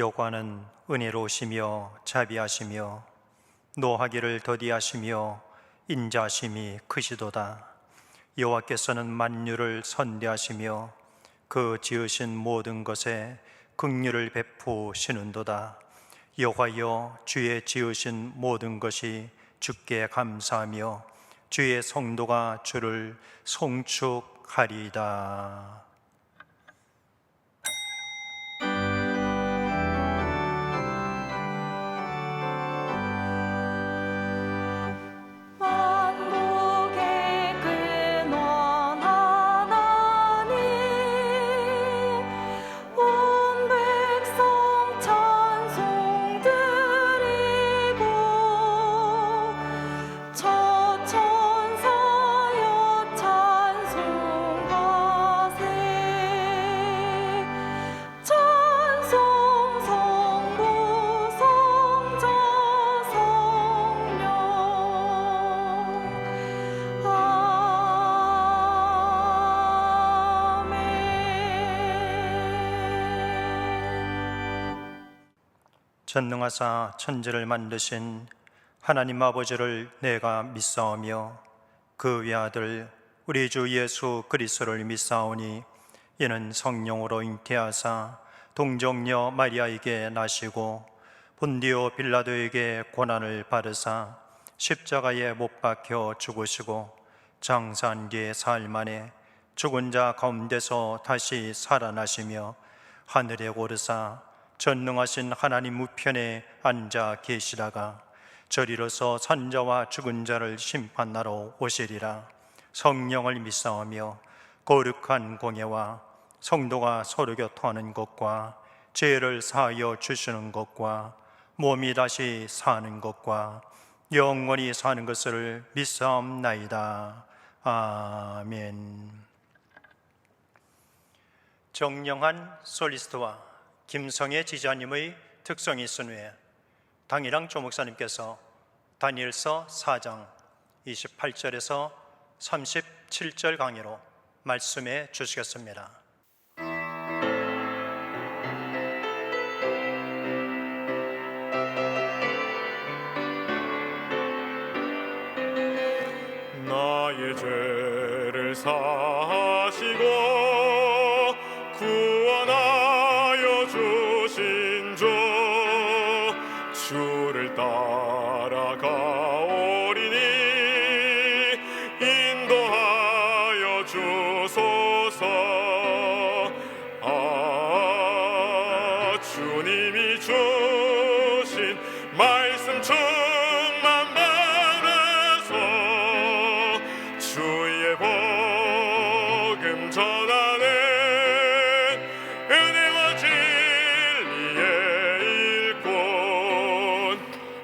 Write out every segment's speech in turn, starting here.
여호와는 은혜로우시며 자비하시며 노하기를 더디하시며 인자하심이 크시도다. 여호와께서는 만유를 선대하시며 그 지으신 모든 것에 긍휼을 베푸시는도다. 여호와여, 주의 지으신 모든 것이 주께 감사하며 주의 성도가 주를 송축하리이다. 전능하사 천지를 만드신 하나님 아버지를 내가 믿사오며 그 외아들 우리 주 예수 그리스도를 믿사오니 이는 성령으로 잉태하사 동정녀 마리아에게 나시고 본디오 빌라도에게 고난을 받으사 십자가에 못 박혀 죽으시고 장사한 뒤 사흘 만에 죽은 자 가운데서 다시 살아나시며 하늘에 오르사 전능하신 하나님 우편에 앉아 계시다가 저리로서 산자와 죽은 자를 심판하러 오시리라. 성령을 믿사오며 거룩한 공예와 성도가 서로 교통하는 것과 죄를 사하여 주시는 것과 몸이 다시 사는 것과 영원히 사는 것을 믿사옵나이다. 아멘. 정령한 솔리스트와 김성애 지자님의 특성이 있은 후에 당일랑 조목사님께서 다니엘서 4장 28절에서 37절 강의로 말씀해 주시겠습니다. 나의 죄를 사하시고 구원하여 주신 주 주를 따라가오리니 인도하여 주소서. 주님이 주신 말씀 충만 받아서 주의 복음 전하는 은혜와 진리의 일꾼.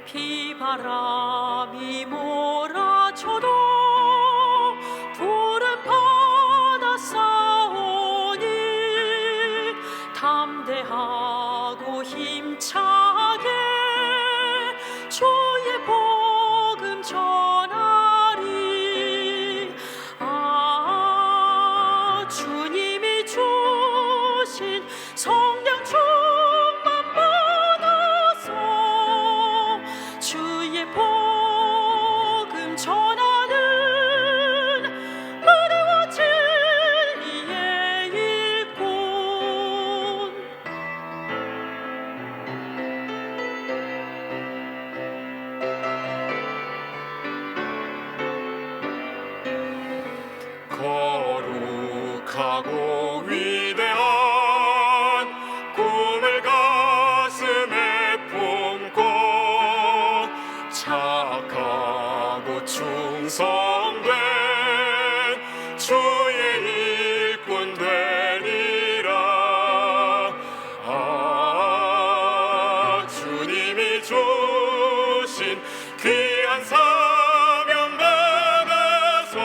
비바람이 몰아쳐도 푸른 바다 싸우니 담대하고 힘차게 주의 복음 전하리. 주님이 주신 성령 충만 받아서 주의 복음 전하는 은혜와 진리의 일꾼. 거룩하고 위대한 꿈을 가슴에 품고 착하고 충성된 주의 일꾼 되리라. 주님이 주신 귀한 사명 받아서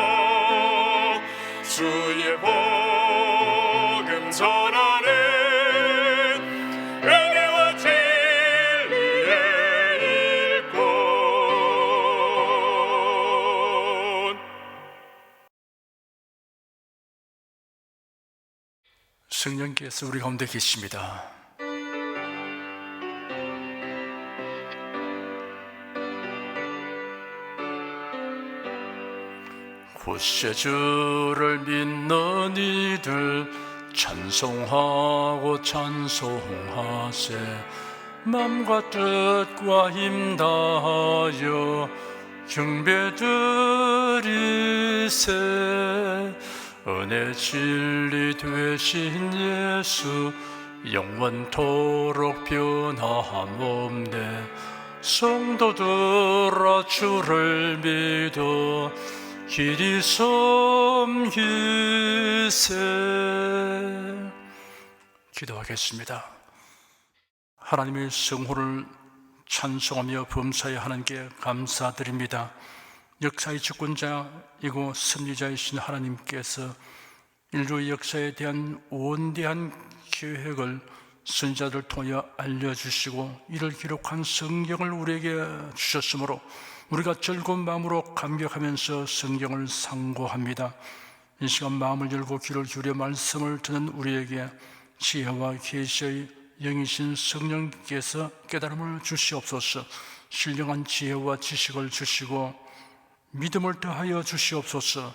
주의 복음 전하는 은혜와 진리의 일꾼. 성령께서 우리 가운데 계십니다. 구세주를 믿는 이들 찬송하고 찬송하세. 맘과 뜻과 힘 다하여 경배드리세. 은혜 진리 되신 예수 영원토록 변함없네. 성도들아 주를 믿어 길이 섬기세. 기도하겠습니다. 하나님의 성호를 찬송하며 범사에 하나님께 감사드립니다. 역사의 주권자이고 섭리자이신 하나님께서 인류의 역사에 대한 원대한 계획을 선지자들 통하여 알려주시고 이를 기록한 성경을 우리에게 주셨으므로 우리가 즐거운 마음으로 감격하면서 성경을 상고합니다. 이 시간 마음을 열고 귀를 기울여 말씀을 듣는 우리에게 지혜와 계시의 영이신 성령께서 깨달음을 주시옵소서. 신령한 지혜와 지식을 주시고 믿음을 더하여 주시옵소서.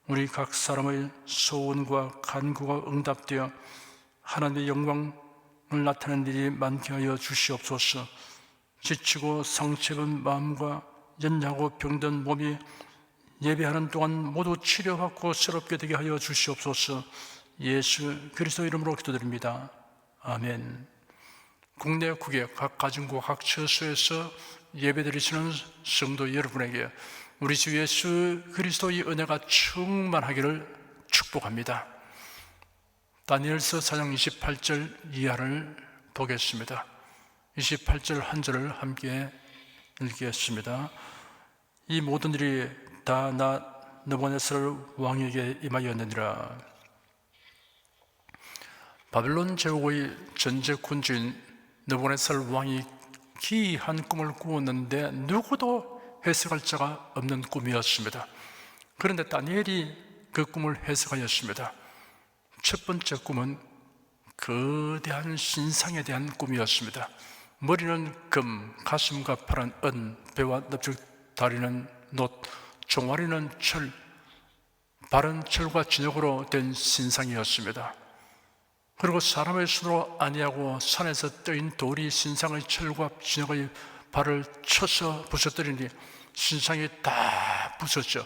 우리 각 사람의 소원과 간구가 응답되어 하나님의 영광을 나타내는 일이 많게 하여 주시옵소서. 지치고 상처입은 마음과 연약하고 병든 몸이 예배하는 동안 모두 치료받고 새롭게 되게 하여 주시옵소서. 예수 그리스도 이름으로 기도드립니다. 아멘. 국내 국외 각 가정과 각 처소에서 예배드리시는 성도 여러분에게 우리 주 예수 그리스도의 은혜가 충만하기를 축복합니다. 다니엘서 4장 28절 이하를 보겠습니다. 28절 한 절을 함께 읽겠습니다. 이 모든 일이 다 나 느부갓네살 왕에게 임하였느니라. 바벨론 제국의 전제 군주인 느부갓네살 왕이 기이한 꿈을 꾸었는데 누구도 해석할 자가 없는 꿈이었습니다. 그런데 다니엘이 그 꿈을 해석하였습니다. 첫 번째 꿈은 거대한 신상에 대한 꿈이었습니다. 머리는 금, 가슴과 파란 은, 배와 넙죽 다리는 놋, 종아리는 철, 발은 철과 진흙으로 된 신상이었습니다. 그리고 사람의 손으로 아니하고 산에서 떠인 돌이 신상의 철과 진흙의 발을 쳐서 부서뜨리니 신상이 다 부서져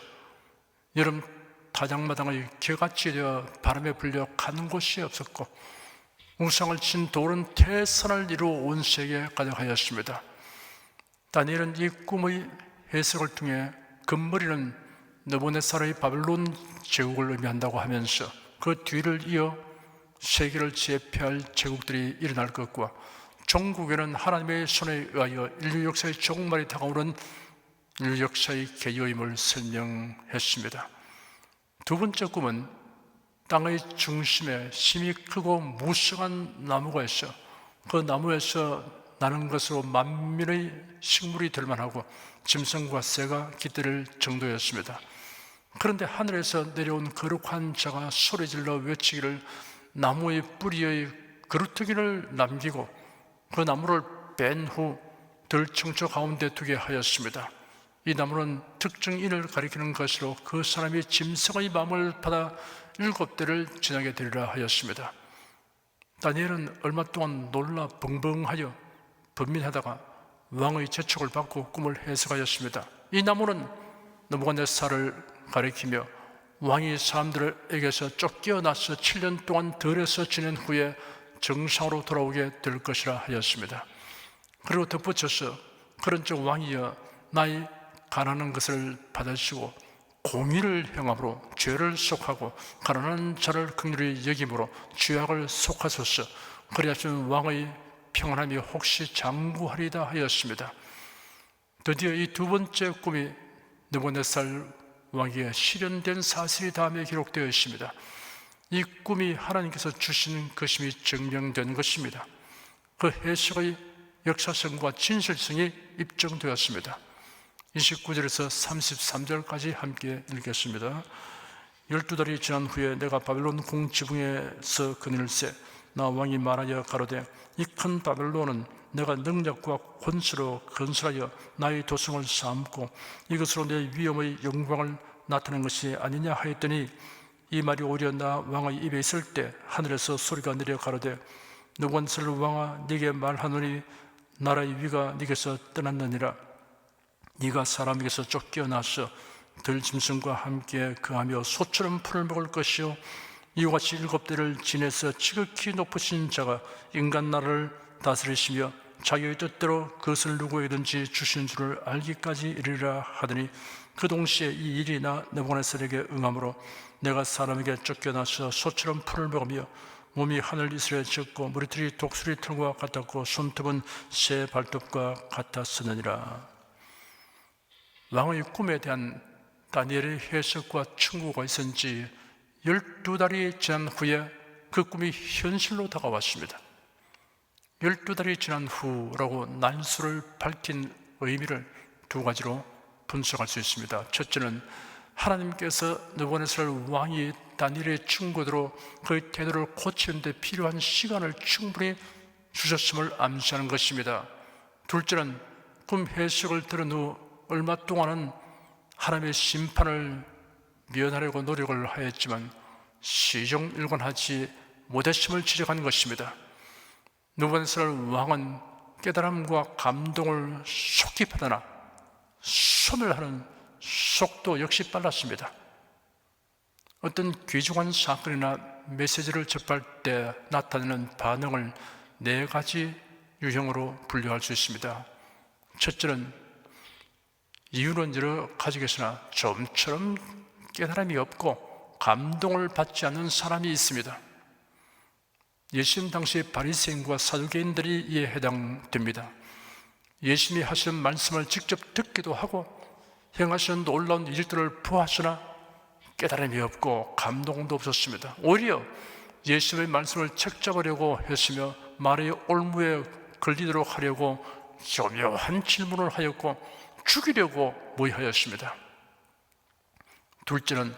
여름 타작마당의 개같이 되어 바람에 불려 가는 곳이 없었고 우상을 친 돌은 태산을 이루어 온 세계에 가득하였습니다. 다니엘은 이 꿈의 해석을 통해 금머리는 느부갓네살의 바벨론 제국을 의미한다고 하면서 그 뒤를 이어 세계를 제패할 제국들이 일어날 것과 종국에는 하나님의 손에 의하여 인류 역사의 종말이 다가오는 인류 역사의 개요임을 설명했습니다. 두 번째 꿈은 땅의 중심에 심히 크고 무성한 나무가 있어 그 나무에서 나는 것으로 만민의 식물이 될 만하고 짐승과 새가 깃들 정도였습니다. 그런데 하늘에서 내려온 거룩한 자가 소리질러 외치기를 나무의 뿌리의 그루터기를 남기고 그 나무를 뺀 후 들청초 가운데 두게 하였습니다. 이 나무는 특정인을 가리키는 것으로 그 사람이 짐승의 마음을 받아 7대를 지나게 되리라 하였습니다. 다니엘은 얼마 동안 놀라 벙벙하여 번민하다가 왕의 재촉을 받고 꿈을 해석하였습니다. 이 나무는 느부갓네살을 가리키며 왕이 사람들에게서 쫓겨나서 7년 동안 들에서 지낸 후에 정상으로 돌아오게 될 것이라 하였습니다. 그리고 덧붙여서 그런즉 왕이여 나의 가난한 것을 받으시고 공의를 행함으로 죄를 속하고 가난한 자를 긍휼히 여김으로 죄악을 속하소서. 그리하시면 왕의 평안함이 혹시 장구하리다 하였습니다. 드디어 이 두 번째 꿈이 느부갓네살 왕에게 실현된 사실이 다음에 기록되어 있습니다. 이 꿈이 하나님께서 주신 것임이 증명된 것입니다. 그 해석의 역사성과 진실성이 입증되었습니다. 29절에서 33절까지 함께 읽겠습니다. 12달이 지난 후에 내가 바벨론 궁지붕에서 그늘새 나 왕이 말하여 가로되 이 큰 바벨론은 내가 능력과 권수로 건설하여 나의 도성을 쌓고 이것으로 내 위엄의 영광을 나타난 것이 아니냐 하였더니 이 말이 오히려 나 왕의 입에 있을 때 하늘에서 소리가 내려 가로되 느부갓네살 왕아 네게 말하노니 나라의 위가 네게서 떠났느니라. 네가 사람에게서 쫓겨나서 들짐승과 함께 거하며 소처럼 풀을 먹을 것이요 이와 같이 7대를 지내서 지극히 높으신 자가 인간 나라를 다스리시며 자기의 뜻대로 그것을 누구에게든지 주신 줄을 알기까지 이르리라 하더니 그 동시에 이 일이 나 느부갓네살에게 응함으로 내가 사람에게 쫓겨나서 소처럼 풀을 먹으며 몸이 하늘 이슬에 젖고 머리털이 독수리 털과 같았고 손톱은 새 발톱과 같았으느니라. 왕의 꿈에 대한 다니엘의 해석과 충고가 있은 지 12달이 지난 후에 그 꿈이 현실로 다가왔습니다. 12달이 지난 후라고 난수를 밝힌 의미를 두 가지로 분석할 수 있습니다. 첫째는 하나님께서 느부갓네살 왕이 다니엘의 충고대로 그의 태도를 고치는 데 필요한 시간을 충분히 주셨음을 암시하는 것입니다. 둘째는 꿈 해석을 들은 후 얼마 동안은 하나님의 심판을 면하려고 노력을 하였지만 시종일관하지 못했음을 지적하는 것입니다. 느부갓네살 왕은 깨달음과 감동을 속히 받아나 소멸하는 속도 역시 빨랐습니다. 어떤 귀중한 사건이나 메시지를 접할 때 나타내는 반응을 4가지 유형으로 분류할 수 있습니다. 첫째는 이유는 여러 가지겠으나 좀처럼 깨달음이 없고 감동을 받지 않는 사람이 있습니다. 예수님 당시 바리새인과 사두개인들이 이에 해당됩니다. 예수님이 하시는 말씀을 직접 듣기도 하고 행하시는 놀라운 일들을 보았으나 깨달음이 없고 감동도 없었습니다. 오히려 예수님의 말씀을 책잡으려고 했으며 말의 올무에 걸리도록 하려고 교묘한 질문을 하였고 죽이려고 모의하였습니다. 둘째는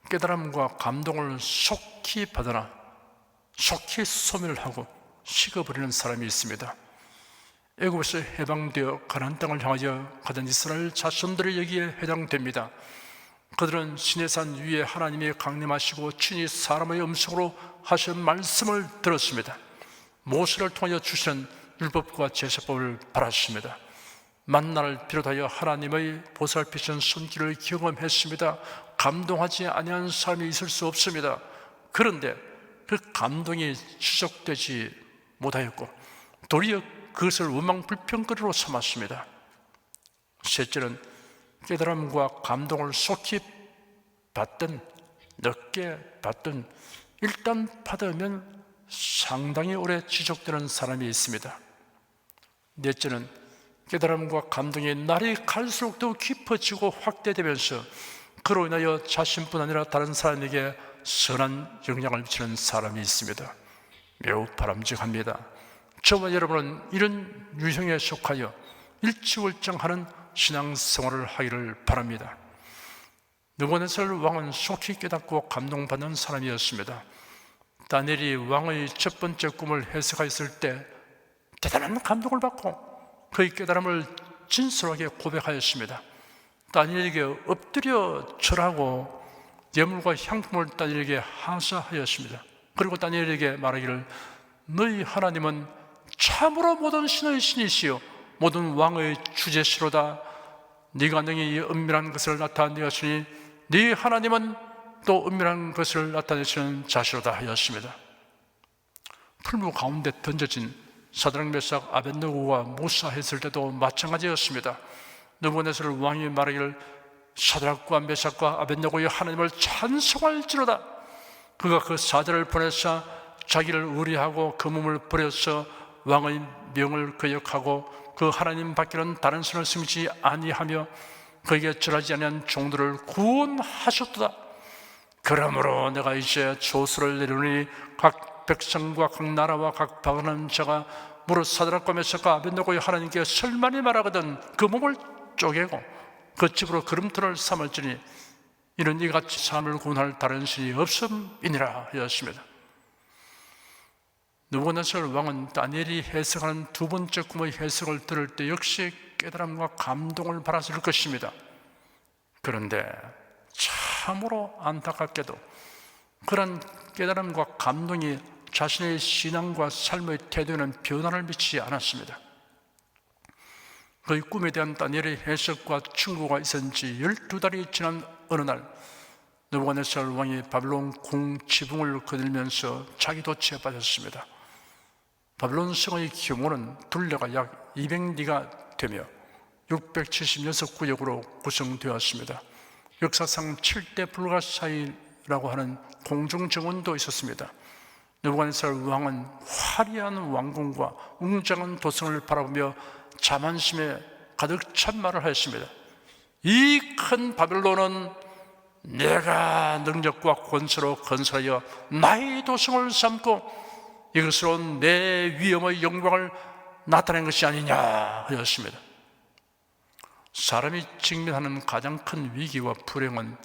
깨달음과 감동을 속히 받아나 속히 소멸하고 식어버리는 사람이 있습니다. 애굽에서 해방되어 가나안 땅을 향하여 가던 이스라엘 자손들이 여기에 해당됩니다. 그들은 시내산 위에 하나님이 강림하시고 친히 사람의 음성으로 하신 말씀을 들었습니다. 모세를 통하여 주시는 율법과 제사법을 바랐습니다. 만나를 비롯하여 하나님의 보살피신 손길을 경험했습니다. 감동하지 아니한 사람이 있을 수 없습니다. 그런데 그 감동이 지속되지 못하였고 도리어 그것을 원망불평거리로 삼았습니다. 셋째는 깨달음과 감동을 속히 받든 늦게 받든 일단 받으면 상당히 오래 지속되는 사람이 있습니다. 넷째는 깨달음과 감동이 날이 갈수록 더 깊어지고 확대되면서 그로 인하여 자신뿐 아니라 다른 사람에게 선한 영향을 미치는 사람이 있습니다. 매우 바람직합니다. 저와 여러분은 이런 유형에 속하여 일취월장하는 신앙생활을 하기를 바랍니다. 느부갓네살 왕은 속히 깨닫고 감동받는 사람이었습니다. 다니엘이 왕의 첫 번째 꿈을 해석하였을 때 대단한 감동을 받고 그의 깨달음을 진솔하게 고백하였습니다. 다니엘에게 엎드려 절하고 예물과 향품을 다니엘에게 하사하였습니다. 그리고 다니엘에게 말하기를 너희 하나님은 참으로 모든 신의 신이시요 모든 왕의 주제시로다. 네가 능히 은밀한 것을 나타내었으니 네 하나님은 또 은밀한 것을 나타내시는 자시로다 하였습니다. 풀무 가운데 던져진 사드락 메삭 아벳느고가 무사했을 때도 마찬가지였습니다. 느부갓네살 왕이 말하기를 사드락과 메삭과 아벳느고의 하나님을 찬송할지로다. 그가 그 사자를 보내사 자기를 의뢰하고 그 몸을 버려서 왕의 명을 거역하고 그 하나님 밖에는 다른 신을 섬기지 아니하며 그에게 절하지 아니한 종들을 구원하셨도다. 그러므로 내가 이제 조서를 내리니 각 백성과 각 나라와 각 방언하는 자가 무릇 사드락과 메삭과 아벳느고의 하나님께 설만이 말하거든 그 몸을 쪼개고 그 집으로 걸음돌을 삼을지니 이는 이같이 사람을 구원할 다른 신이 없음이니라 하였습니다. 느부갓네살 왕은 다니엘이 해석하는 두 번째 꿈의 해석을 들을 때 역시 깨달음과 감동을 받았을 것입니다. 그런데 참으로 안타깝게도 그런 깨달음과 감동이 자신의 신앙과 삶의 태도에는 변화를 미치지 않았습니다. 그의 꿈에 대한 다니엘의 해석과 충고가 있은 지 12달이 지난 어느 날 느부갓네살 왕이 바벨론 궁 지붕을 거닐면서 자기 도취에 빠졌습니다. 바벨론 성의 규모는 둘레가 약 200리가 되며 676구역으로 구성되었습니다. 역사상 7대 불가사의라고 하는 공중정원도 있었습니다. 느부갓네살 왕은 화려한 왕궁과 웅장한 도성을 바라보며 자만심에 가득 찬 말을 하였습니다. 이 큰 바벨론은 내가 능력과 권세로 건설하여 나의 도성을 삼고 이것으로 내 위엄의 영광을 나타낸 것이 아니냐 하였습니다. 사람이 직면하는 가장 큰 위기와 불행은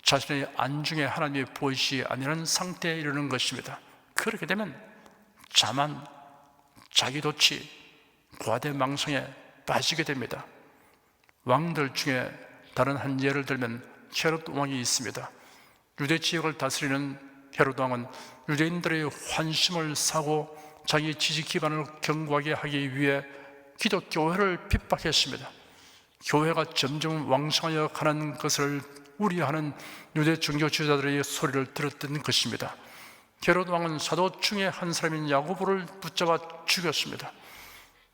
자신의 안중에 하나님이 보이시지 아니하는 상태에 이르는 것입니다. 그렇게 되면 자만, 자기도취, 과대망상에 빠지게 됩니다. 왕들 중에 다른 한 예를 들면 헤롯 왕이 있습니다. 유대 지역을 다스리는 헤롯 왕은 유대인들의 환심을 사고 자기 지지 기반을 견고하게 하기 위해 기독교회를 핍박했습니다. 교회가 점점 왕성하여 가는 것을 우려하는 유대 종교 지도자들의 소리를 들었던 것입니다. 헤롯 왕은 사도 중에 한 사람인 야고보를 붙잡아 죽였습니다.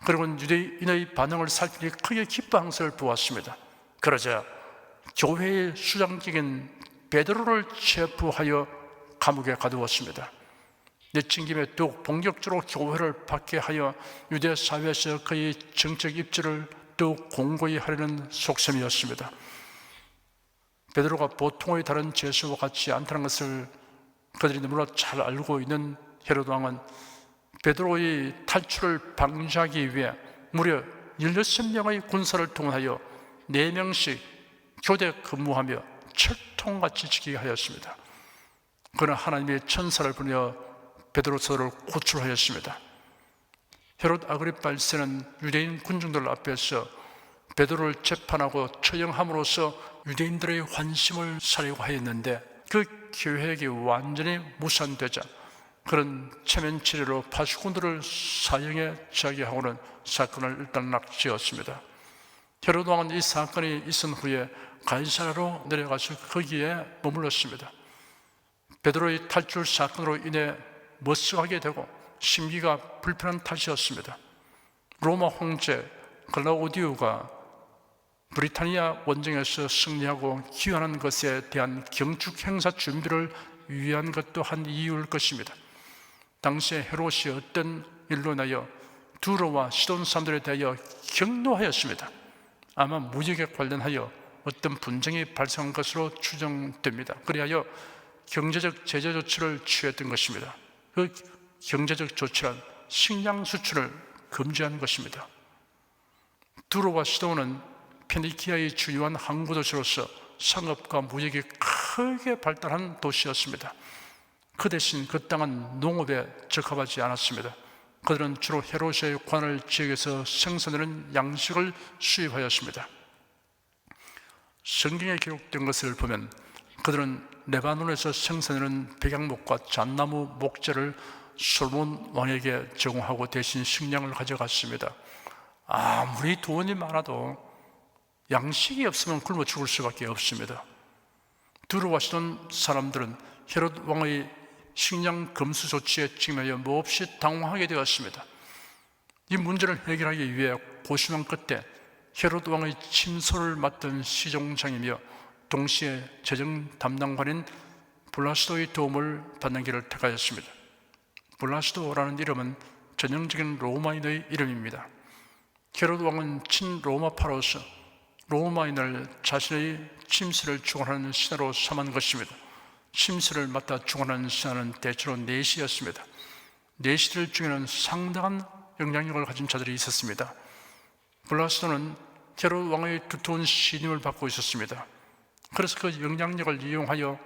그리고 유대인의 반응을 살피니 크게 기뻐한 것을 보았습니다. 그러자 교회의 수장직인 베드로를 체포하여 감옥에 가두었습니다. 내친 김에 더욱 본격적으로 교회를 박해하여 유대 사회에서 그의 정책 입지를 더욱 공고히 하려는 속셈이었습니다. 베드로가 보통의 다른 죄수와 같지 않다는 것을 그들이 너무나 잘 알고 있는 헤롯 왕은 베드로의 탈출을 방지하기 위해 무려 16명의 군사를 동원하여 4명씩 교대 근무하며 철통같이 지키게 하였습니다. 그러나 하나님의 천사를 보내어 베드로서를 고출하였습니다. 헤롯 아그리파 1세는 유대인 군중들 앞에서 베드로를 재판하고 처형함으로써 유대인들의 환심을 사려고 하였는데 그 계획이 완전히 무산되자 그런 체면치레로 파수꾼들을 사형에 처하게 하고는 사건을 일단 낙지었습니다. 헤롯 왕은 이 사건이 있은 후에 가이사라로 내려가서 거기에 머물렀습니다. 베드로의 탈출 사건으로 인해 머쓱하게 되고 심기가 불편한 탓이었습니다. 로마 황제 글라우디우가 브리타니아 원정에서 승리하고 귀환한 것에 대한 경축 행사 준비를 위한 것도 한 이유일 것입니다. 당시에 헤롯이 어떤 일로 인하여 두로와 시돈 사람들에 대하여 경노하였습니다. 아마 무역에 관련하여 어떤 분쟁이 발생한 것으로 추정됩니다. 그리하여 경제적 제재 조치를 취했던 것입니다. 그 경제적 조치란 식량 수출을 금지한 것입니다. 두로와 시돈은 페니키아의 주요한 항구 도시로서 상업과 무역이 크게 발달한 도시였습니다. 그 대신 그 땅은 농업에 적합하지 않았습니다. 그들은 주로 헤롯의 관할 지역에서 생산되는 양식을 수입하였습니다. 성경에 기록된 것을 보면 그들은 레바논에서 생산되는 백양목과 잣나무 목재를 솔몬 왕에게 제공하고 대신 식량을 가져갔습니다. 아무리 돈이 많아도 양식이 없으면 굶어 죽을 수밖에 없습니다. 두로와 시돈 사람들은 헤롯 왕의 식량 금수 조치에 직면하여 몹시 당황하게 되었습니다. 이 문제를 해결하기 위해 고심한 끝에 헤롯 왕의 침소를 맡던 시종장이며 동시에 재정 담당관인 블라스도의 도움을 받는 길을 택하였습니다. 블라스도라는 이름은 전형적인 로마인의 이름입니다. 헤롯 왕은 친로마파로서 로마인을 자신의 침수를 주관하는 신하로 삼은 것입니다. 침수를 맡아 주관하는 신하는 대체로 내시였습니다. 내시들 중에는 상당한 영향력을 가진 자들이 있었습니다. 블라스도는 헤롯 왕의 두터운 신임을 받고 있었습니다. 그래서 그 영향력을 이용하여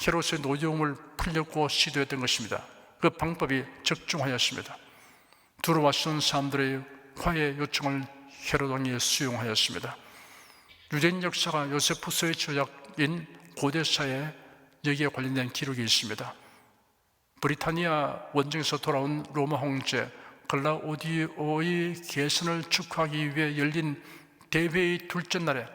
헤롯의 노여움을 풀려고 시도했던 것입니다. 그 방법이 적중하였습니다. 두로와 시돈 사람들의 화해 요청을 헤롯 왕이 수용하였습니다. 유대인 역사가 요세푸스의 조약인 고대사에 여기에 관련된 기록이 있습니다. 브리타니아 원정에서 돌아온 로마 황제 클라우디오의 계선을 축하하기 위해 열린 대회의 둘째 날에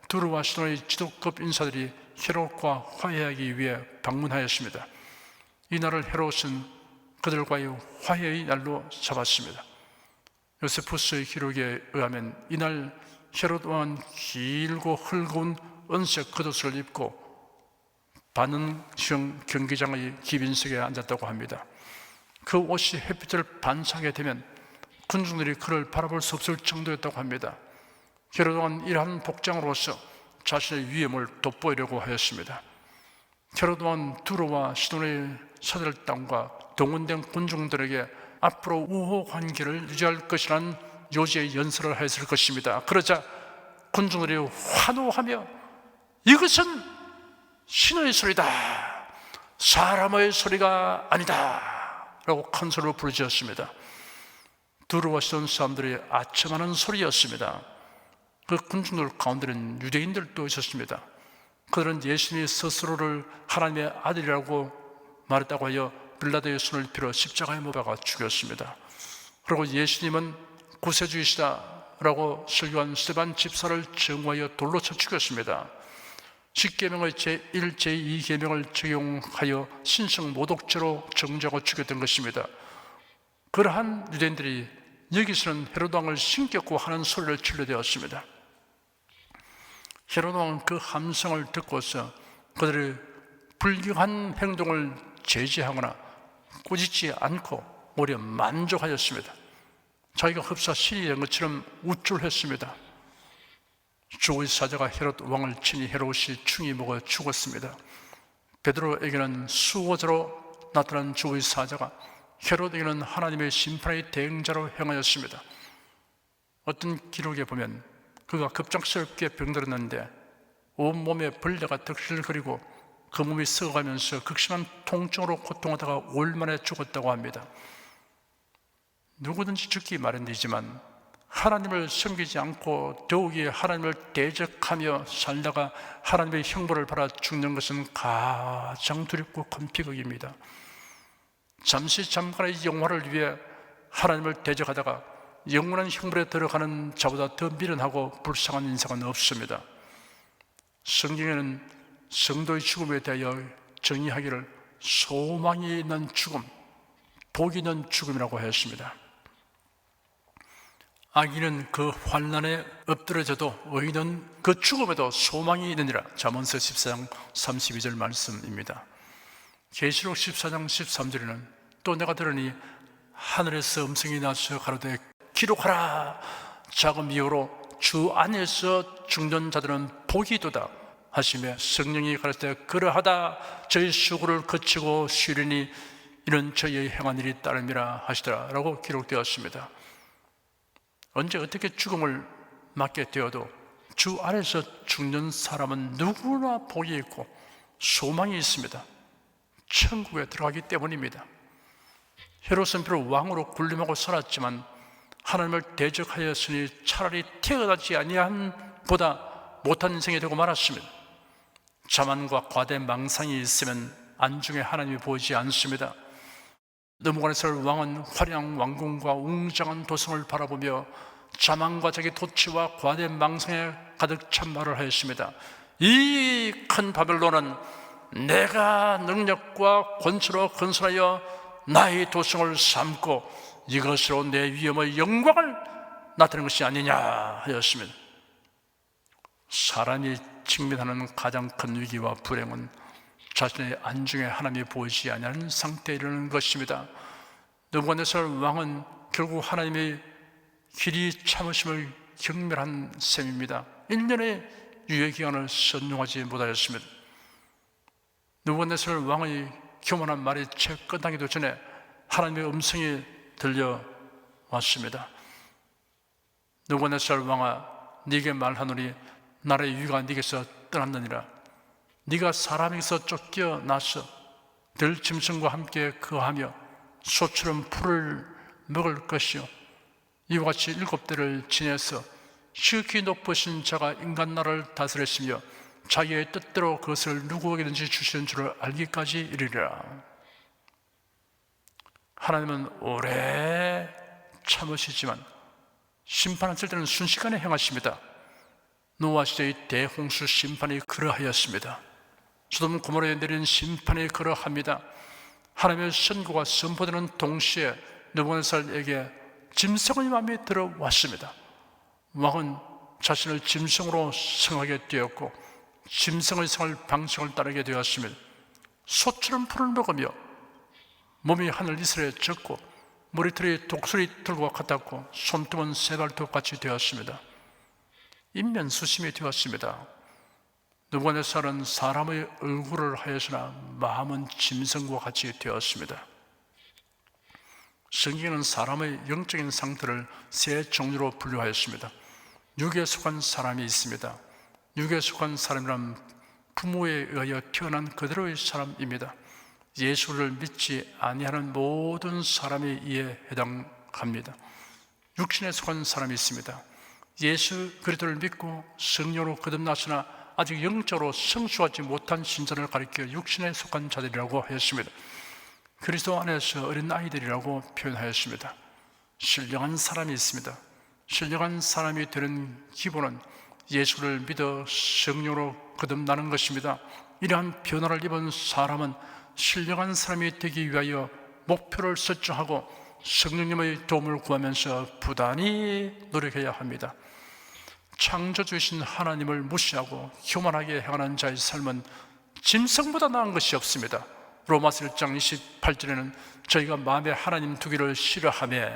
두루와 시돈의 지도급 인사들이 헤롯과 화해하기 위해 방문하였습니다. 이 날을 헤롯은 그들과의 화해의 날로 잡았습니다. 요세푸스의 기록에 의하면 이날 헤롯 왕은 길고 헐거운 은색 겉옷을 입고 반응형 경기장의 기빈석에 앉았다고 합니다. 그 옷이 햇빛을 반사하게 되면 군중들이 그를 바라볼 수 없을 정도였다고 합니다. 헤롯 왕은 이러한 복장으로서 자신의 위엄을 돋보이려고 하였습니다. 헤롯 왕은 두로와 시돈의 사들 땅과 동원된 군중들에게 앞으로 우호 관계를 유지할 것이라는 요지의 연설을 하였을 것입니다. 그러자 군중들이 환호하며 이것은 신의 소리다, 사람의 소리가 아니다 라고 큰 소리로 부르짖었습니다. 두루와 시돈 사람들이 아첨하는 소리였습니다. 그 군중들 가운데는 유대인들도 있었습니다. 그들은 예수님이 스스로를 하나님의 아들이라고 말했다고 하여 빌라도의 손을 빌어 십자가에 못 박아 죽였습니다. 그리고 예수님은 구세주이시다라고 설교한 스데반 집사를 증오하여 돌로 쳐 죽였습니다. 10계명의 제1, 제2계명을 적용하여 신성 모독죄로 정죄하고 죽였던 것입니다. 그러한 유대인들이 여기서는 헤롯 왕을 신격고 하는 소리를 질러대었습니다. 헤롯 왕은 그 함성을 듣고서 그들의 불경한 행동을 제지하거나 꾸짖지 않고 오히려 만족하였습니다. 자기가 흡사 신이 된 것처럼 우쭐했습니다. 주의 사자가 헤롯 왕을 치니 헤롯이 충이 먹어 죽었습니다. 베드로에게는 수호자로 나타난 주의 사자가 헤롯에게는 하나님의 심판의 대행자로 행하였습니다. 어떤 기록에 보면 그가 급작스럽게 병들었는데 온몸에 벌레가 득실거리고 그 몸이 썩어가면서 극심한 통증으로 고통하다가 5일 만에 죽었다고 합니다. 누구든지 죽기 마련이지만 하나님을 섬기지 않고 더욱이 하나님을 대적하며 살다가 하나님의 형벌을 받아 죽는 것은 가장 두렵고 큰 비극입니다. 잠시 잠깐의 영화를 위해 하나님을 대적하다가 영원한 형벌에 들어가는 자보다 더 미련하고 불쌍한 인생은 없습니다. 성경에는 성도의 죽음에 대하여 정의하기를 소망이 있는 죽음, 복이 있는 죽음이라고 하였습니다. 악인은 그 환난에 엎드려져도 의인은 그 죽음에도 소망이 있느니라. 잠언서 14장 32절 말씀입니다. 계시록 14장 13절에는 또 내가 들으니 하늘에서 음성이 나서 가로되 기록하라, 작은 미호로 주 안에서 죽는 자들은 복이 있도다 하시며 성령이 가르쳐 그러하다 저희 수고를 거치고 쉬리니 이는 저희의 행한 일이 따름이라 하시더라 라고 기록되었습니다. 언제 어떻게 죽음을 맞게 되어도 주 안에서 죽는 사람은 누구나 복이 있고 소망이 있습니다. 천국에 들어가기 때문입니다. 헤롯은 비록 왕으로 군림하고 살았지만 하나님을 대적하였으니 차라리 태어나지 아니한 보다 못한 인생이 되고 말았습니다. 자만과 과대 망상이 있으면 안중에 하나님이 보이지 않습니다. 느부갓네살 왕은 화려한 왕궁과 웅장한 도성을 바라보며 자만과 자기 도취와 과대 망상에 가득 찬 말을 하였습니다. 이 큰 바벨론은 내가 능력과 권세로 건설하여 나의 도성을 삼고 이것으로 내 위엄의 영광을 나타낸 것이 아니냐 하였습니다. 사람이 직면하는 가장 큰 위기와 불행은 자신의 안중에 하나님이 보이지 아니하는 상태에 이르는 것입니다. 느부갓네살 왕은 결국 하나님의 길이 참으심을 경멸한 셈입니다. 1년의 유예기간을 선용하지 못하였습니다. 느부갓네살 왕의 교만한 말이 채 끝나기도 전에 하나님의 음성이 들려왔습니다. 느부갓네살 왕아, 네게 말하노니 나라의 유위가 네게서 떠났느니라. 네가 사람에게서 쫓겨나서 들짐승과 함께 거하며 소처럼 풀을 먹을 것이요 이와 같이 7대를 지내서 지극히 높으신 자가 인간 나라를 다스렸으며 자기의 뜻대로 그것을 누구에게든지 주시는 줄을 알기까지 이르리라. 하나님은 오래 참으시지만 심판하실 때는 순식간에 행하십니다. 노아 시대의 대홍수 심판이 그러하였습니다. 소돔 고모라에 내린 심판이 그러합니다. 하나님의 선고가 선포되는 동시에 느부갓네살에게 짐승의 마음이 들어왔습니다. 왕은 자신을 짐승으로 성하게 되었고 짐승의 생활 방식을 따르게 되었습니다. 소처럼 풀을 먹으며 몸이 하늘 이슬에 젖고 머리털이 독수리 털과 같았고 손등은 새발톱 같이 되었습니다. 인면수심이 되었습니다. 느부갓네살은 사람의 얼굴을 하였으나 마음은 짐승과 같이 되었습니다. 성경에는 사람의 영적인 상태를 세 종류로 분류하였습니다. 육에 속한 사람이 있습니다. 육에 속한 사람이란 부모에 의하여 태어난 그대로의 사람입니다. 예수를 믿지 아니하는 모든 사람이 이에 해당합니다. 육신에 속한 사람이 있습니다. 예수 그리스도를 믿고 성령으로 거듭났으나 아직 영적으로 성숙하지 못한 신자를 가리켜 육신에 속한 자들이라고 하였습니다. 그리스도 안에서 어린 아이들이라고 표현하였습니다. 신령한 사람이 있습니다. 신령한 사람이 되는 기본은 예수를 믿어 성령으로 거듭나는 것입니다. 이러한 변화를 입은 사람은 신령한 사람이 되기 위하여 목표를 설정하고 성령님의 도움을 구하면서 부단히 노력해야 합니다. 창조주이신 하나님을 무시하고 교만하게 행하는 자의 삶은 짐승보다 나은 것이 없습니다. 로마서 1장 28절에는 저희가 마음에 하나님 두기를 싫어하며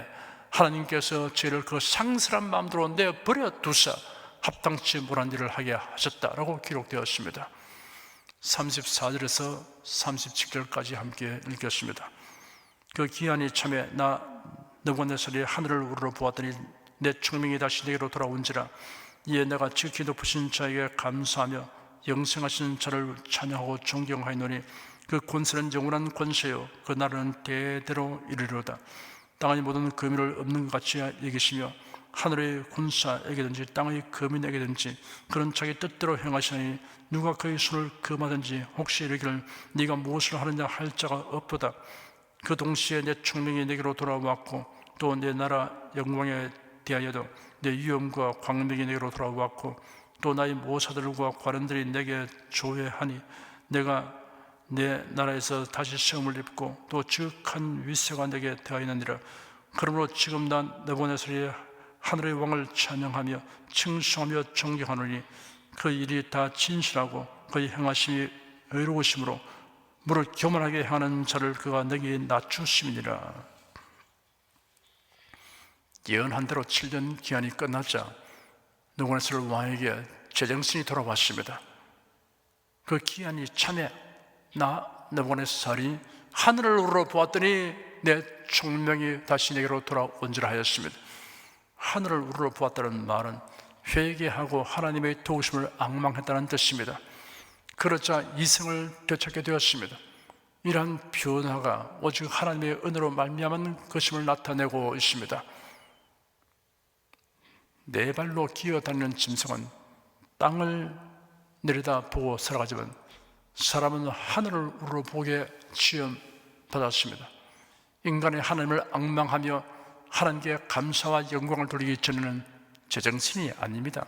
하나님께서 저희를 그 상실한 마음대로 내버려 두사 합당치 못한 일을 하게 하셨다라고 기록되었습니다. 34절에서 37절까지 함께 읽겠습니다. 그 기한이 참에 나 느부갓네살이 하늘을 우러러 보았더니 내 총명이 다시 내게로 돌아온지라. 이에 내가 지극히 높으신 자에게 감사하며 영생하신 자를 찬양하고 존경하노니 그 권세는 영원한 권세요 그 나라는 대대로 이르리로다. 땅의 모든 거민을 없는 것 같이 여기시며 하늘의 군사에게든지 땅의 거민에게든지 그런 자기 뜻대로 행하시니 누가 그의 손을 금하든지 혹시 이르기를 네가 무엇을 하느냐 할 자가 없도다. 그 동시에 내 총명이 내게로 돌아왔고 또 내 나라 영광에 대하여도 내 위엄과 광명이 내게로 돌아왔고 또 나의 모사들과 관원들이 내게 조회하니 내가 내 나라에서 다시 시험을 입고 또 지극한 위세가 내게 대하였느니라. 그러므로 지금 난 느부갓네살이 하늘의 왕을 찬양하며 칭송하며 존경하노니 그 일이 다 진실하고 그의 행하심이 의로우심으로 무릇 교만하게 행하는 자를 그가 내게 낮추심이니라. 예언한 대로 7년 기한이 끝나자 느부갓네살 왕에게 제정신이 돌아왔습니다. 그 기한이 참에 나 느부갓네살이 하늘을 우러러 보았더니 내 총명이 다시 내게로 돌아온지라 하였습니다. 하늘을 우러러 보았다는 말은 회개하고 하나님의 도우심을 앙망했다는 뜻입니다. 그러자 이성을 되찾게 되었습니다. 이러한 변화가 오직 하나님의 은혜로 말미암은 것임을 나타내고 있습니다. 네 발로 기어다니는 짐승은 땅을 내려다보고 살아가지만 사람은 하늘을 우러보게 지음받았습니다. 인간이 하나님을 앙망하며 하나님께 감사와 영광을 돌리기 전에는 제정신이 아닙니다.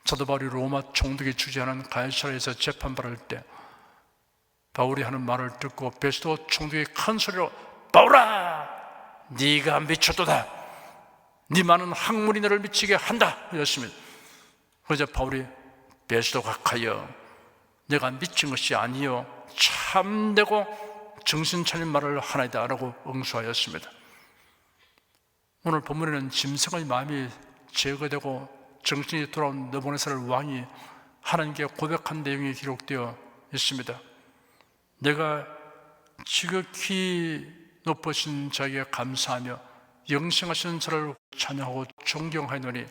사도 바울이 로마 총독이 주재하는 가이사랴에서 재판받을 때 바울이 하는 말을 듣고 베스도 총독이 큰 소리로 바울아 네가 미쳤도다. 네 많은 학문이 너를 미치게 한다 하였습니다. 그러자 바울이 베스도 각하여 내가 미친 것이 아니요 참되고 정신 차린 말을 하나이다 라고 응수하였습니다. 오늘 본문에는 짐승의 마음이 제거되고 정신이 돌아온 느부갓네살 왕이 하나님께 고백한 내용이 기록되어 있습니다. 내가 지극히 높으신 자에게 감사하며 영생하신 자를 찬양하고 존경하노니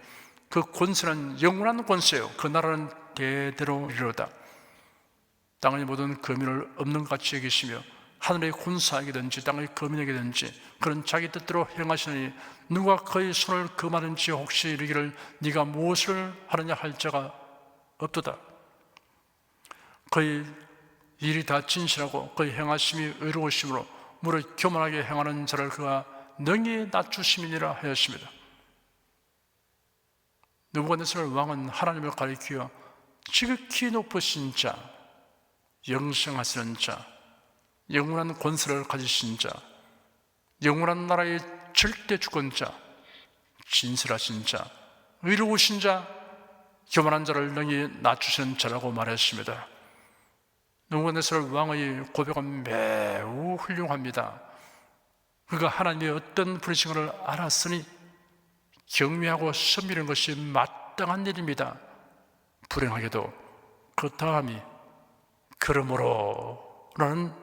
그 권세는 영원한 권세요 그 나라는 대대로 이르로다. 땅의 모든 거민을 없는 것 같이 여기시며 하늘의 군사에게든지 땅의 거민에게든지 그런 자기 뜻대로 행하시니 누가 그의 손을 금하든지 혹시 이르기를 네가 무엇을 하느냐 할 자가 없도다. 그의 일이 다 진실하고 그의 행하심이 의로우심으로 무릇 교만하게 행하는 자를 그가 능히 낮추심이니라 하였습니다. 느부갓네살 왕은 하나님을 가리키어 지극히 높으신 자, 영생하시는 자, 영원한 권세를 가지신 자, 영원한 나라의 절대 주권자, 진실하신 자, 의로우신 자, 교만한 자를 능히 낮추시는 자라고 말했습니다. 느부갓네살 왕의 고백은 매우 훌륭합니다. 그가 하나님의 어떤 분이신가를 알았으니 경외하고 섬기는 것이 마땅한 일입니다. 불행하게도 그 다음이 그러므로 라는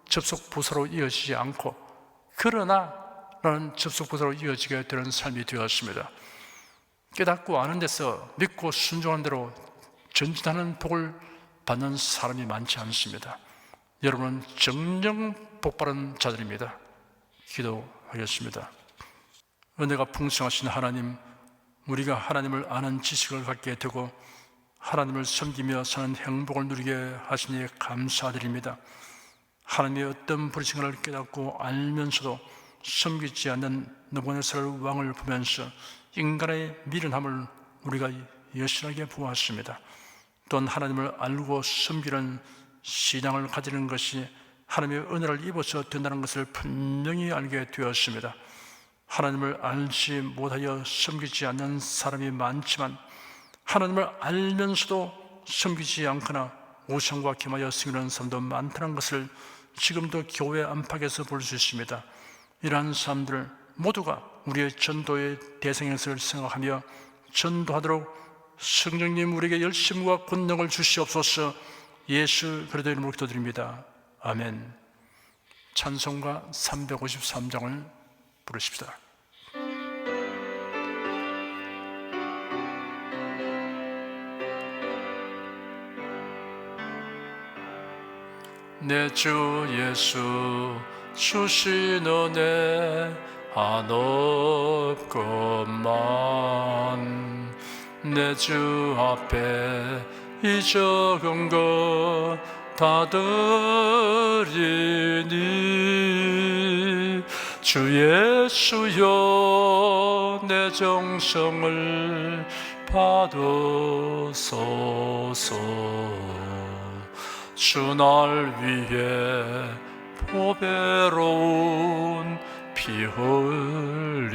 접속 부사로 이어지지 않고 그러나 라는 접속 부사로 이어지게 되는 삶이 되었습니다. 깨닫고 아는 데서 믿고 순종한 대로 전진하는 복을 받는 사람이 많지 않습니다. 여러분은 정령 복받은 자들입니다. 기도하겠습니다. 은혜가 풍성하신 하나님, 우리가 하나님을 아는 지식을 갖게 되고 하나님을 섬기며 사는 행복을 누리게 하시니 감사드립니다. 하나님의 어떤 부르심을 깨닫고 알면서도 섬기지 않는 느부갓네살 왕을 보면서 인간의 미련함을 우리가 여실하게 보았습니다. 또한 하나님을 알고 섬기는 신앙을 가지는 것이 하나님의 은혜를 입어서 된다는 것을 분명히 알게 되었습니다. 하나님을 알지 못하여 섬기지 않는 사람이 많지만 하나님을 알면서도 섬기지 않거나 우상과 겸하여 섬기는 사람도 많다는 것을 지금도 교회 안팎에서 볼 수 있습니다. 이러한 사람들 모두가 우리의 전도의 대상에서 생각하며 전도하도록 성령님 우리에게 열심과 권능을 주시옵소서. 예수 그리스도 이름으로 기도드립니다. 아멘. 찬송가 353장을 부르십시다. 내 주 예수 주신 은혜 한없건만 내 주 앞에 이 적은 것 다 드리니 주 예수여 내 정성을 받으소서. 주 날 위해 보배로운 피 흘리사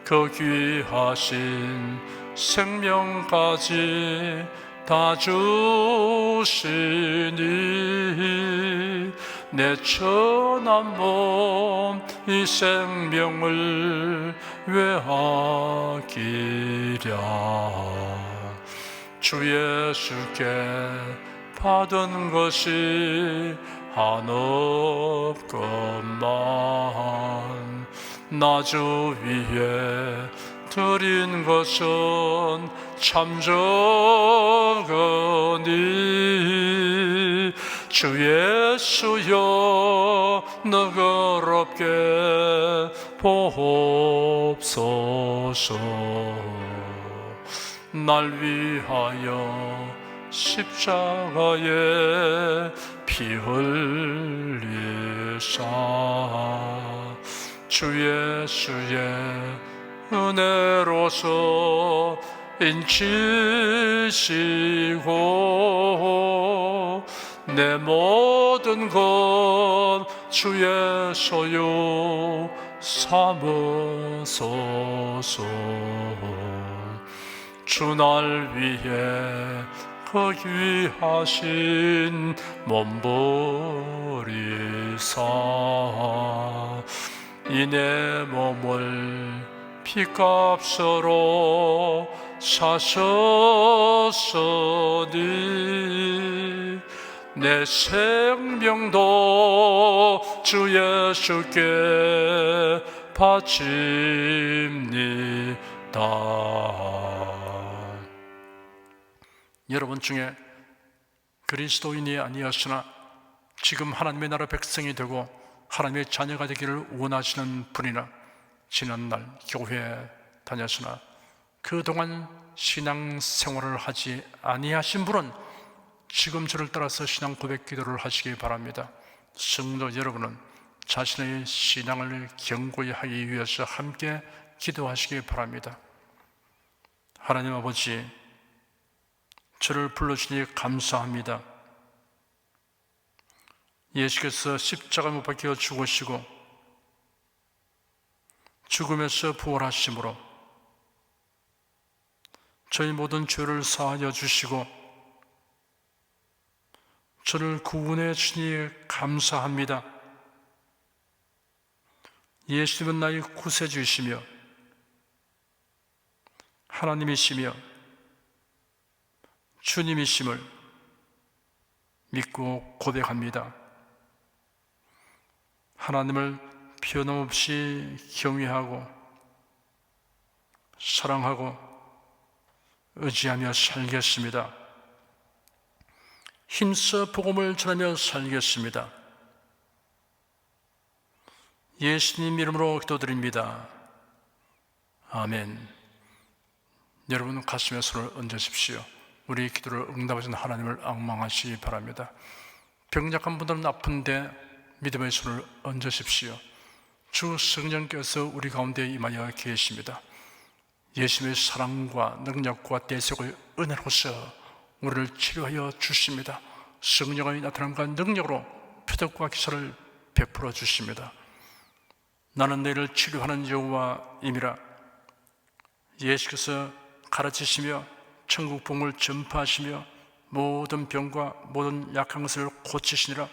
그 귀하신 생명까지 다 주시니 내 천한 몸 이 생명을 왜하기랴. 주 예수께 받은 것이 한없건만 나 주 위에 드린 것은 참 적으니 주 예수여 너그럽게 보옵소서. 날 위하여 십자가에 피 흘리사 주 예수의 은혜로서 인치시고 내 모든 것 주의 소유 삼으소서. 주 날 위해 그 귀하신 몸 버리사 이 내 몸을 피값으로 사셨으니 내 생명도 주 예수께 바칩니다. 여러분 중에 그리스도인이 아니었으나 지금 하나님의 나라 백성이 되고 하나님의 자녀가 되기를 원하시는 분이나 지난날 교회에 다녔으나 그동안 신앙생활을 하지 아니하신 분은 지금 저를 따라서 신앙 고백 기도를 하시기 바랍니다. 성도 여러분은 자신의 신앙을 견고히 하기 위해서 함께 기도하시기 바랍니다. 하나님 아버지, 저를 불러주니 감사합니다. 예수께서 십자가 못 박혀 죽으시고 죽음에서 부활하심으로 저희 모든 죄를 사하여 주시고 저를 구원해 주니 감사합니다. 예수님은 나의 구세주이시며 하나님이시며 주님이심을 믿고 고백합니다. 하나님을 변함없이 경외하고 사랑하고 의지하며 살겠습니다. 힘써 복음을 전하며 살겠습니다. 예수님 이름으로 기도드립니다. 아멘. 여러분 가슴에 손을 얹으십시오. 우리 기도를 응답하신 하나님을 앙망하시기 바랍니다. 병약한 분들은 아픈데 믿음의 손을 얹으십시오. 주 성령께서 우리 가운데 임하여 계십니다. 예수님의 사랑과 능력과 대속의 은혜로서 우리를 치료하여 주십니다. 성령의 나타남과 능력으로 표적과 기사를 베풀어 주십니다. 나는 너희를 치료하는 여호와임이라. 예수께서 가르치시며 천국 복음을 전파하시며 모든 병과 모든 약한 것을 고치시니라.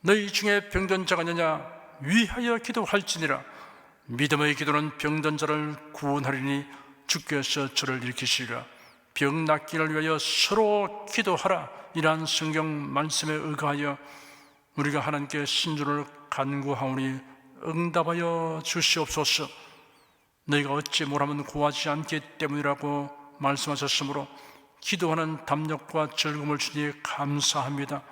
너희 중에 병든 자가 있느냐 위하여 기도할지니라. 믿음의 기도는 병든 자를 구원하리니 주께서 저를 일으키시리라. 병 낫기를 위하여 서로 기도하라. 이러한 성경 말씀에 의거하여 우리가 하나님께 신주를 간구하오니 응답하여 주시옵소서. 너희가 어찌 뭐라면 구하지 않기 때문이라고 말씀하셨으므로 기도하는 담력과 즐거움을 주니 감사합니다.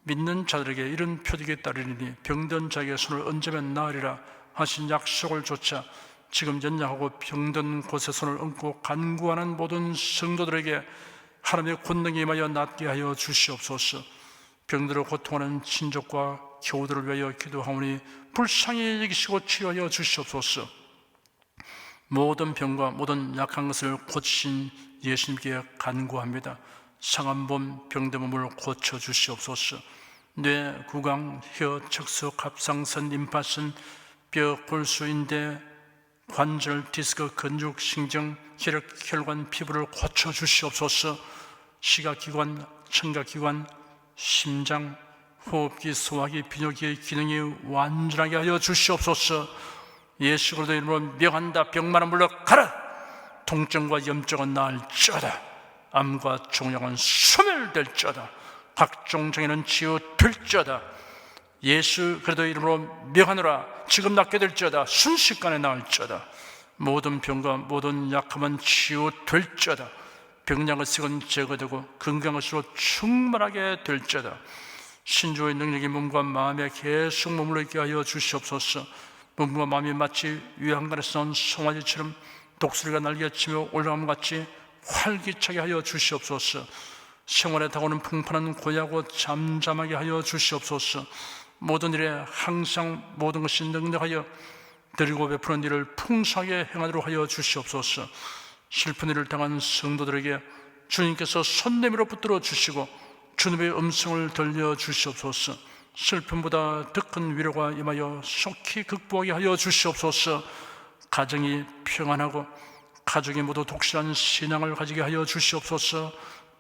믿는 자들에게 이런 표적이 따르리니 병든 자에게 손을 얹으면 나으리라 하신 약속을 조차 지금 연약하고 병든 곳에 손을 얹고 간구하는 모든 성도들에게 하나님의 권능이 임하여 낫게 하여 주시옵소서. 병들어 고통하는 친족과 교우들을 위하여 기도하오니 불쌍히 여기시고 치료하여 주시옵소서. 모든 병과 모든 약한 것을 고치신 예수님께 간구합니다. 상한 몸, 병든 몸을 고쳐 주시옵소서. 뇌, 구강, 혀, 척수, 갑상선, 림파선, 뼈, 골수인대, 관절, 디스크, 근육, 신경, 혈액, 혈관, 피부를 고쳐 주시옵소서. 시각기관, 청각기관, 심장, 호흡기, 소화기, 비뇨기의 기능이 완전하게 하여 주시옵소서. 예수 그리스도의 이름으로 명한다. 병만은 물러가라. 통증과 염증은 나을지어다. 암과 종양은 소멸될지어다. 각종 장애는 치유될지어다. 예수 그리스도의 이름으로 명하노라. 지금 낫게 될지어다. 순식간에 나을지어다. 모든 병과 모든 약함은 치유될지어다. 병약의 색은 제거되고 건강한 것으로 충만하게 될지어다. 신주의 능력이 몸과 마음에 계속 머물러 있게 하여 주시옵소서. 몸과 마음이 마치 유황간에서 나온 송아지처럼 독수리가 날개치며 올라감 같이 활기차게 하여 주시옵소서. 생활에 다가오는 풍파는 고야고 잠잠하게 하여 주시옵소서. 모든 일에 항상 모든 것이 능력하여 드리고 베푸는 일을 풍성하게 행하도록 하여 주시옵소서. 슬픈 일을 당한 성도들에게 주님께서 손 내밀어 붙들어 주시고 주님의 음성을 들려 주시옵소서. 슬픔보다 더 큰 위로가 임하여 속히 극복하게 하여 주시옵소서. 가정이 평안하고 가족이 모두 독실한 신앙을 가지게 하여 주시옵소서.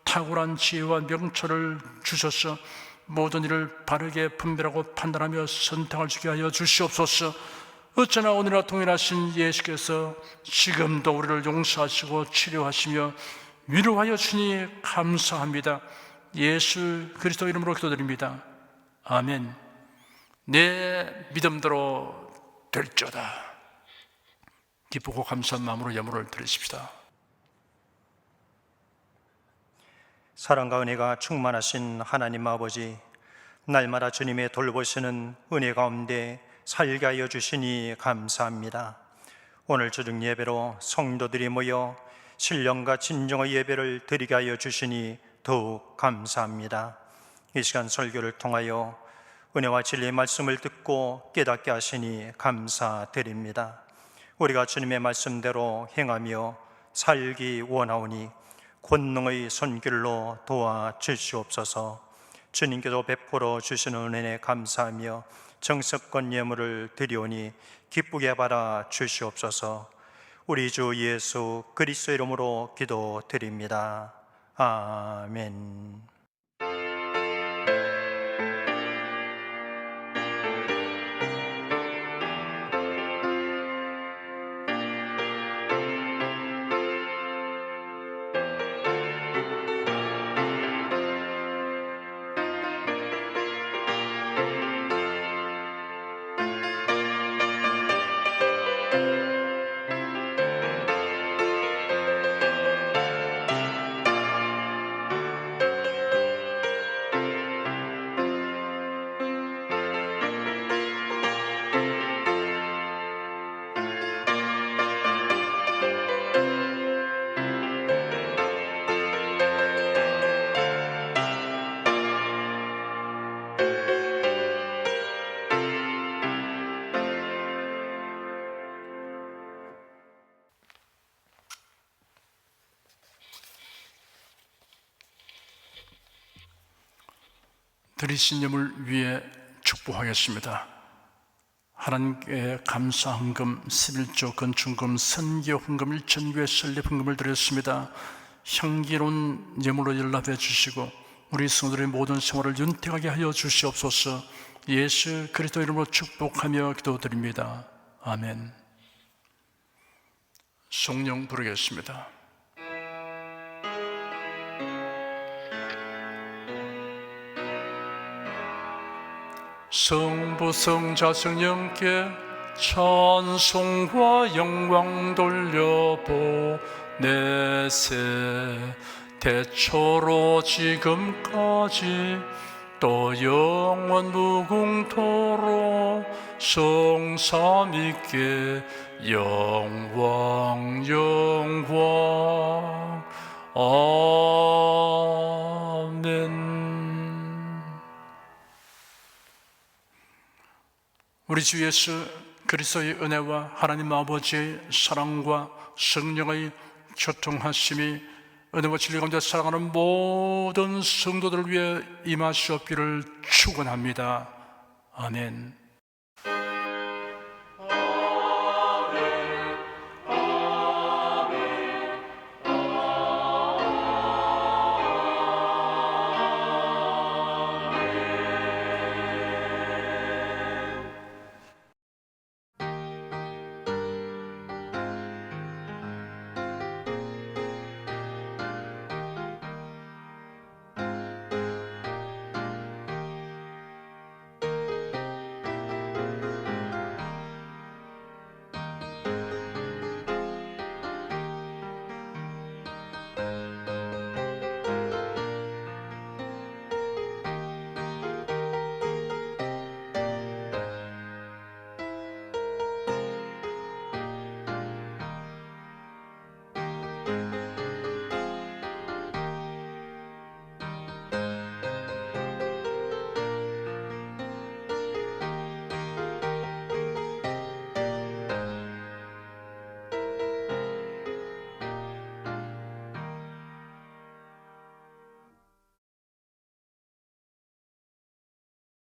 탁월한 지혜와 명철을 주셔서 모든 일을 바르게 분별하고 판단하며 선택을 주게 하여 주시옵소서. 어쩌나 오늘날 동일하신 예수께서 지금도 우리를 용서하시고 치료하시며 위로하여 주니 감사합니다. 예수 그리스도 이름으로 기도드립니다. 아멘. 내 믿음대로 될지어다. 기쁘고 감사한 마음으로 예물을 드리십시다. 사랑과 은혜가 충만하신 하나님 아버지, 날마다 주님의 돌보시는 은혜 가운데 살게 하여 주시니 감사합니다. 오늘 주중 예배로 성도들이 모여 신령과 진정의 예배를 드리게 하여 주시니 더욱 감사합니다. 이 시간 설교를 통하여 은혜와 진리의 말씀을 듣고 깨닫게 하시니 감사드립니다. 우리가 주님의 말씀대로 행하며 살기 원하오니 권능의 손길로 도와주시옵소서. 주님께서 베풀어 주시는 은혜에 감사하며 정석권 예물을 드리오니 기쁘게 받아 주시옵소서. 우리 주 예수 그리스도 이름으로 기도드립니다. 아멘. 드리신 예물 위에 축복하겠습니다. 하나님께 감사 헌금, 11조 건축금, 선교 헌금, 1,000교회 설립 헌금을 드렸습니다. 향기로운 예물로 연락해 주시고 우리 성도들의 모든 생활을 윤택하게 하여 주시옵소서. 예수 그리스도 이름으로 축복하며 기도드립니다. 아멘. 성령 부르겠습니다. 성부 성자 성령께 찬송과 영광 돌려보내세. 대초로 지금까지 또 영원 무궁토록 성삼위께 영광 영광. 아멘. 우리 주 예수 그리스도의 은혜와 하나님 아버지의 사랑과 성령의 교통하심이 은혜와 진리 가운데 살아가는 모든 성도들을 위해 임하시옵기를 축원합니다. 아멘.